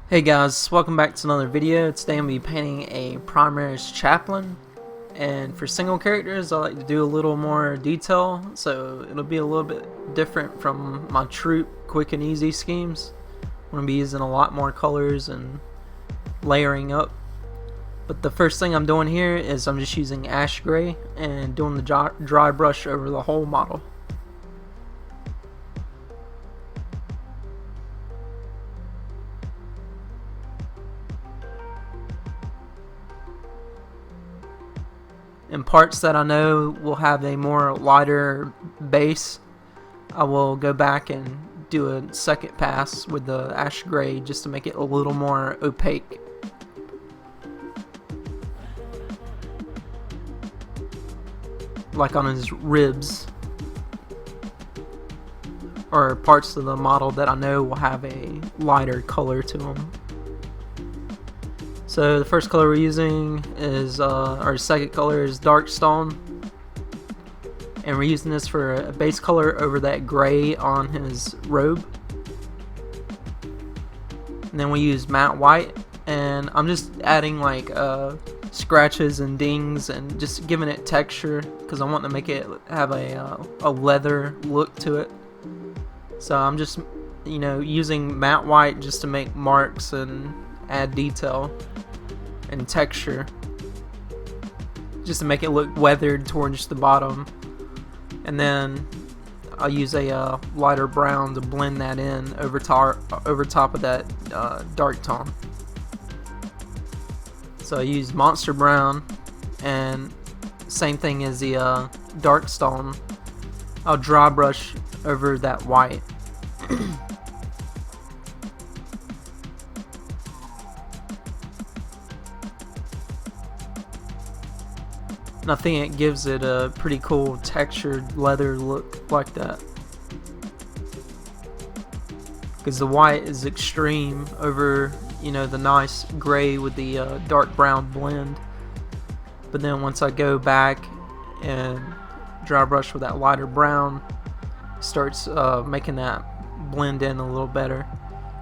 Hey guys, welcome back to another video. Today I'm going to be painting a Primaris Chaplain, and for single characters I like to do a little more detail, so it'll be a little bit different from my troop quick and easy schemes. I'm going to be using a lot more colors and layering up. But the first thing I'm doing here is I'm just using ash gray and doing the dry brush over the whole model. In parts that I know will have a more lighter base, I will go back and do a second pass with the ash gray just to make it a little more opaque. Like on his ribs, or parts of the model that I know will have a lighter color to them. So the first color we're using is, our second color is dark stone, and we're using this for a base color over that gray on his robe. And then we use matte white, and I'm just adding like scratches and dings and just giving it texture because I want to make it have a leather look to it. So I'm just, using matte white just to make marks and add detail and texture, just to make it look weathered towards the bottom. And then I'll use a lighter brown to blend that in over top of that dark tone. So I use monster brown, and same thing as the dark stone, I'll dry brush over that white. And I think it gives it a pretty cool textured leather look like that, because the white is extreme over the nice gray with the dark brown blend. But then once I go back and dry brush with that lighter brown, starts making that blend in a little better.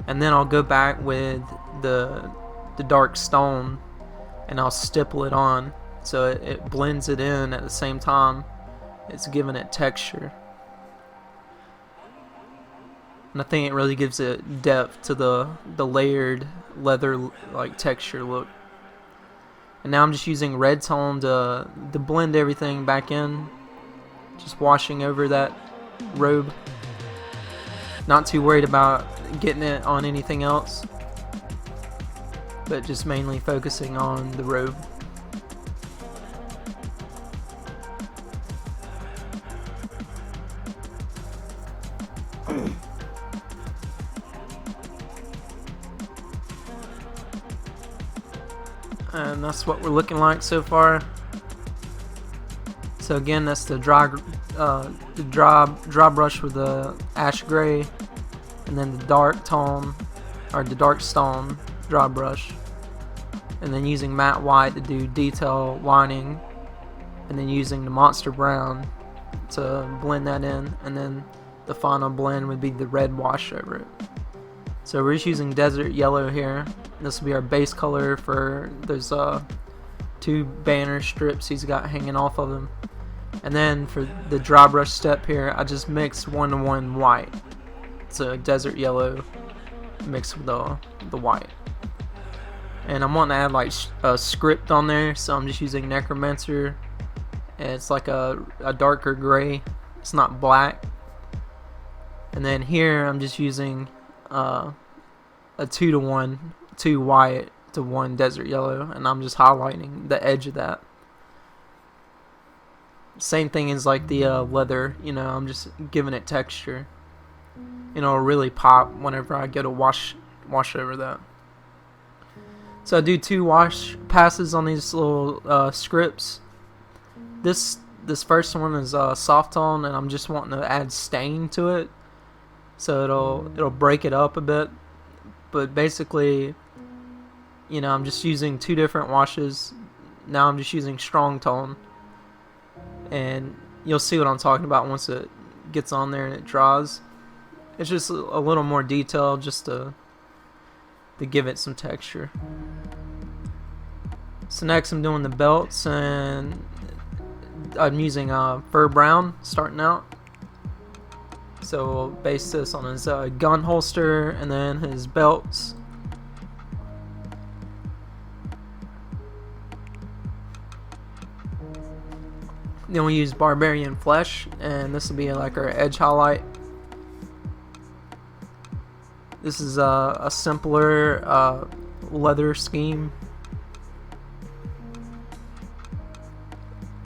And then I'll go back with the dark stone and I'll stipple it on, so it blends it in at the same time it's giving it texture. And I think it really gives it depth to the layered leather like texture look. And now I'm just using red tone to blend everything back in, just washing over that robe. Not too worried about getting it on anything else, but just mainly focusing on the robe. And that's what we're looking like so far. So again, that's the dry brush with the ash gray, and then the dark tone, or the dark stone dry brush, and then using matte white to do detail lining, and then using the monster brown to blend that in, and then the final blend would be the red wash over it. So we're just using desert yellow here. This will be our base color for those two banner strips he's got hanging off of him. And then for the dry brush step here, I just mixed 1-to-1 white. It's a desert yellow mixed with the white. And I'm wanting to add like a script on there, so I'm just using Necromancer. And it's like a darker gray. It's not black. And then here I'm just using a 2-to-1, 2 white to 1 desert yellow, and I'm just highlighting the edge of that. Same thing as like the leather, I'm just giving it texture. It'll really pop whenever I go to wash over that. So I do 2 wash passes on these little scripts. This first one is soft tone, and I'm just wanting to add stain to it, so it'll break it up a bit. But basically, I'm just using 2 different washes. Now I'm just using strong tone, and you'll see what I'm talking about once it gets on there and it dries. It's just a little more detail, just to to give it some texture. So next I'm doing the belts, and I'm using fur brown starting out. So we'll base this on his gun holster and then his belts. Then we use barbarian flesh, and this will be like our edge highlight. This is a simpler leather scheme,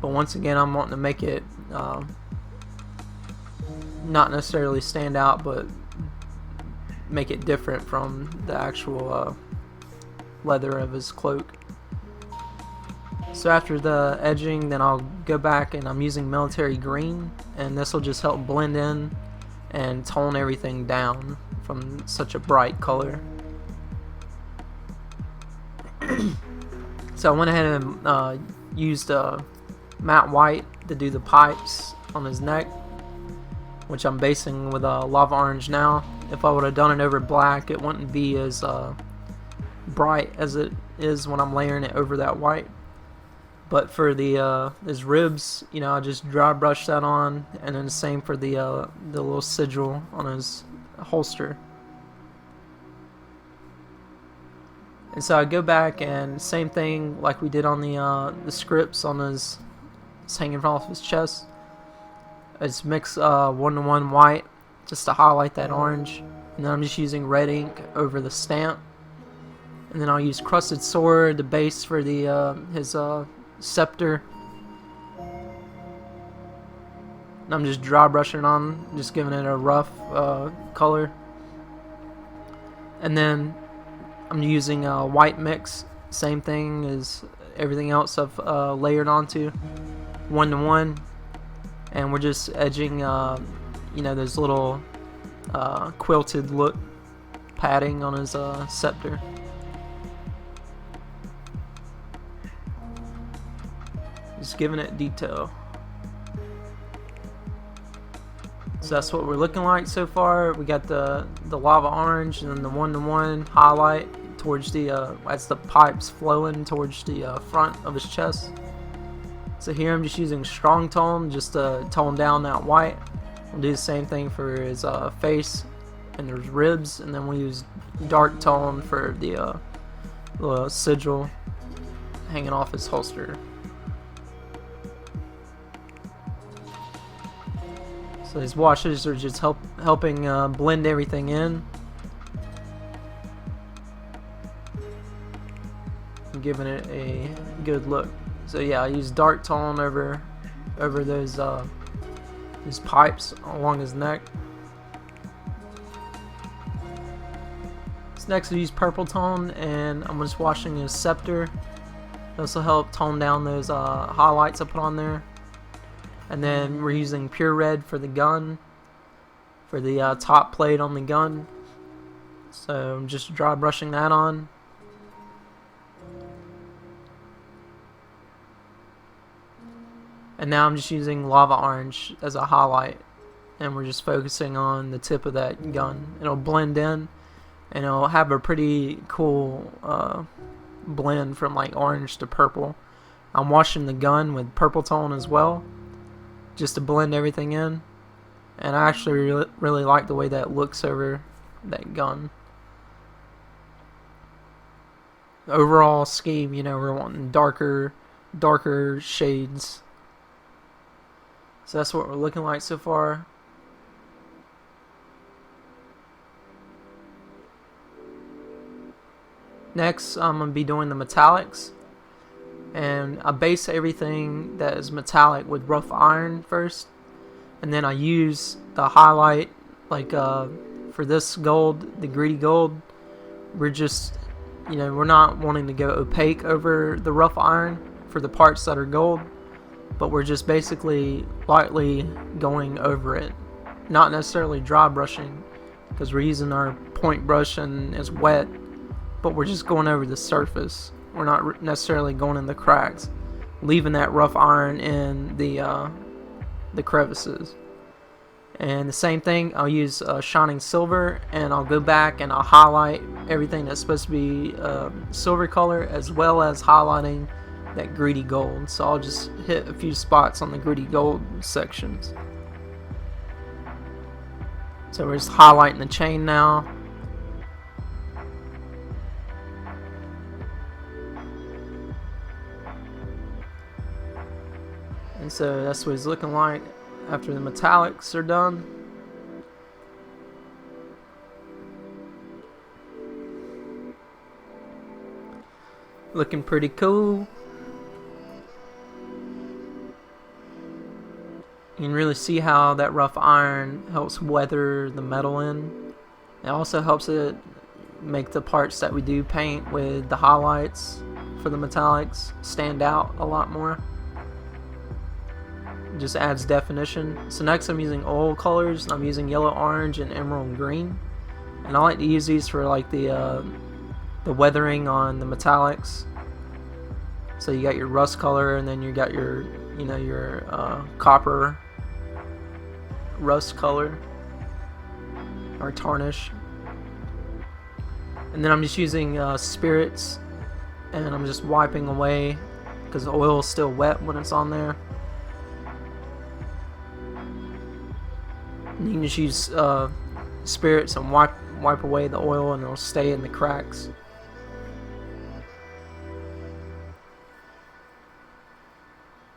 but once again I'm wanting to make it not necessarily stand out, but make it different from the actual leather of his cloak. So after the edging, then I'll go back and I'm using military green, and this will just help blend in and tone everything down from such a bright color. So I went ahead and used matte white to do the pipes on his neck, which I'm basing with lava orange now. If I would have done it over black, it wouldn't be as bright as it is when I'm layering it over that white. But for the his ribs, you know, I just dry brush that on, and then the same for the little sigil on his holster. And so I go back and same thing like we did on the scripts on his hanging off his chest. I just mix 1-to-1 white just to highlight that orange, and then I'm just using red ink over the stamp. And then I'll use crusted sword, the base for the his scepter. And I'm just dry brushing on, just giving it a rough color. And then I'm using white mix, same thing as everything else I've layered onto, 1-to-1. And we're just edging, you know, those little quilted look padding on his scepter. Just giving it detail. So that's what we're looking like so far. We got the lava orange and then the 1-to-1 highlight towards the as the pipes flowing towards the front of his chest. So here I'm just using strong tone just to tone down that white. We'll do the same thing for his face and his ribs, and then we'll use dark tone for the little sigil hanging off his holster. So these washes are just helping blend everything in, and giving it a good look. So yeah, I use dark tone over those pipes along his neck. So next I use purple tone, and I'm just washing his scepter. This will help tone down those highlights I put on there. And then we're using pure red for the gun, for the top plate on the gun. So I'm just dry brushing that on. And now I'm just using lava orange as a highlight, and we're just focusing on the tip of that gun. It'll blend in, and it'll have a pretty cool blend from like orange to purple. I'm washing the gun with purple tone as well, just to blend everything in, and I actually really like the way that looks over that gun. The overall scheme, you know, we're wanting darker shades. So that's what we're looking like so far. Next, I'm going to be doing the metallics. And I base everything that is metallic with rough iron first, and then I use the highlight, like for this gold, the greedy gold. We're just, you know, we're not wanting to go opaque over the rough iron for the parts that are gold, but we're just basically lightly going over it, not necessarily dry brushing, because we're using our point brush and it's wet, but we're just going over the surface. We're not necessarily going in the cracks, leaving that rough iron in the crevices. And the same thing, I'll use shining silver, and I'll go back and I'll highlight everything that's supposed to be silver color, as well as highlighting that greedy gold. So I'll just hit a few spots on the greedy gold sections. So we're just highlighting the chain now. And so that's what it's looking like after the metallics are done. Looking pretty cool. You can really see how that rough iron helps weather the metal in. It also helps it make the parts that we do paint with the highlights for the metallics stand out a lot more. It just adds definition. So next I'm using oil colors. I'm using yellow, orange, and emerald green. And I like to use these for like the weathering on the metallics. So you got your rust color, and then you got your, you know, your copper rust color or tarnish. And then I'm just using spirits, and I'm just wiping away because the oil is still wet when it's on there. And you can just use spirits and wipe away the oil, and it'll stay in the cracks.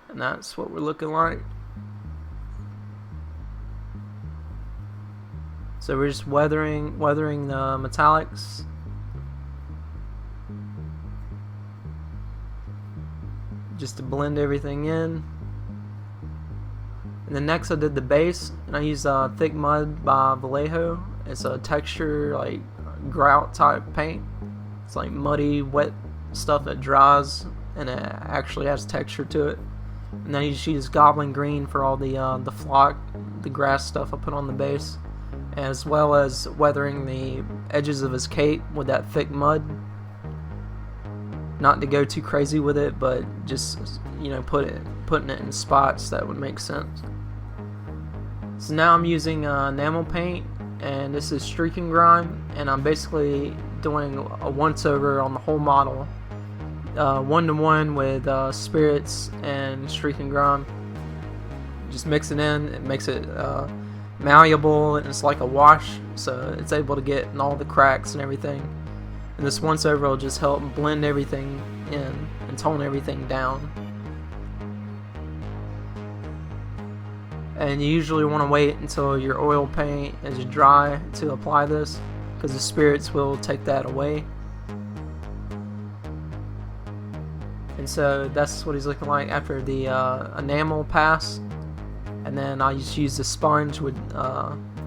And that's what we're looking like. So we're just weathering the metallics. Just to blend everything in. And then next I did the base, and I used Thick Mud by Vallejo. It's a texture like grout type paint. It's like muddy, wet stuff that dries, and it actually has texture to it. And then you just use Goblin Green for all the flock, the grass stuff I put on the base, as well as weathering the edges of his cape with that thick mud. Not to go too crazy with it, but just, you know, putting it in spots that would make sense. So now I'm using enamel paint, and this is streaking grime, and I'm basically doing a once over on the whole model, 1-to-1 with spirits and streaking grime. Just mix it in. It makes it malleable, and it's like a wash, so it's able to get in all the cracks and everything. And this once over will just help blend everything in and tone everything down. And you usually want to wait until your oil paint is dry to apply this, because the spirits will take that away. And so that's what he's looking like after the enamel pass. And then I just use the sponge with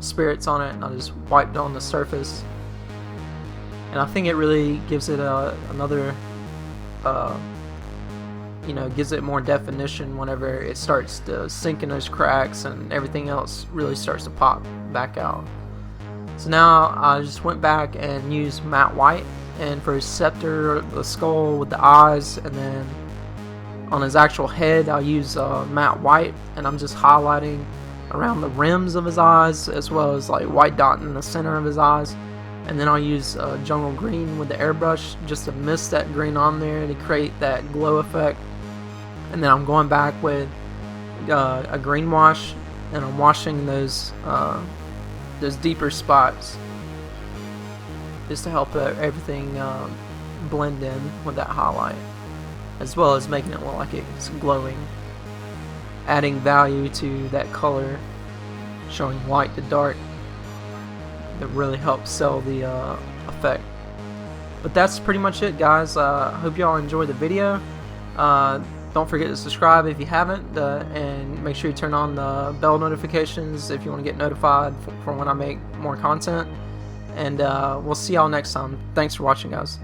spirits on it, and I just wiped on the surface. And I think it really gives it another, you know, gives it more definition whenever it starts to sink in those cracks and everything else really starts to pop back out. So now I just went back and used matte white, and for his scepter, the skull with the eyes, and then on his actual head I'll use matte white, and I'm just highlighting around the rims of his eyes, as well as like white dot in the center of his eyes. And then I'll use jungle green with the airbrush just to mist that green on there to create that glow effect. And then I'm going back with a green wash, and I'm washing those deeper spots just to help everything blend in with that highlight, as well as making it look like it's glowing, adding value to that color, showing light to dark. That really helps sell the effect. But that's pretty much it, guys. Hope y'all enjoyed the video. Don't forget to subscribe if you haven't, and make sure you turn on the bell notifications if you want to get notified for when I make more content. And we'll see y'all next time. Thanks for watching, guys.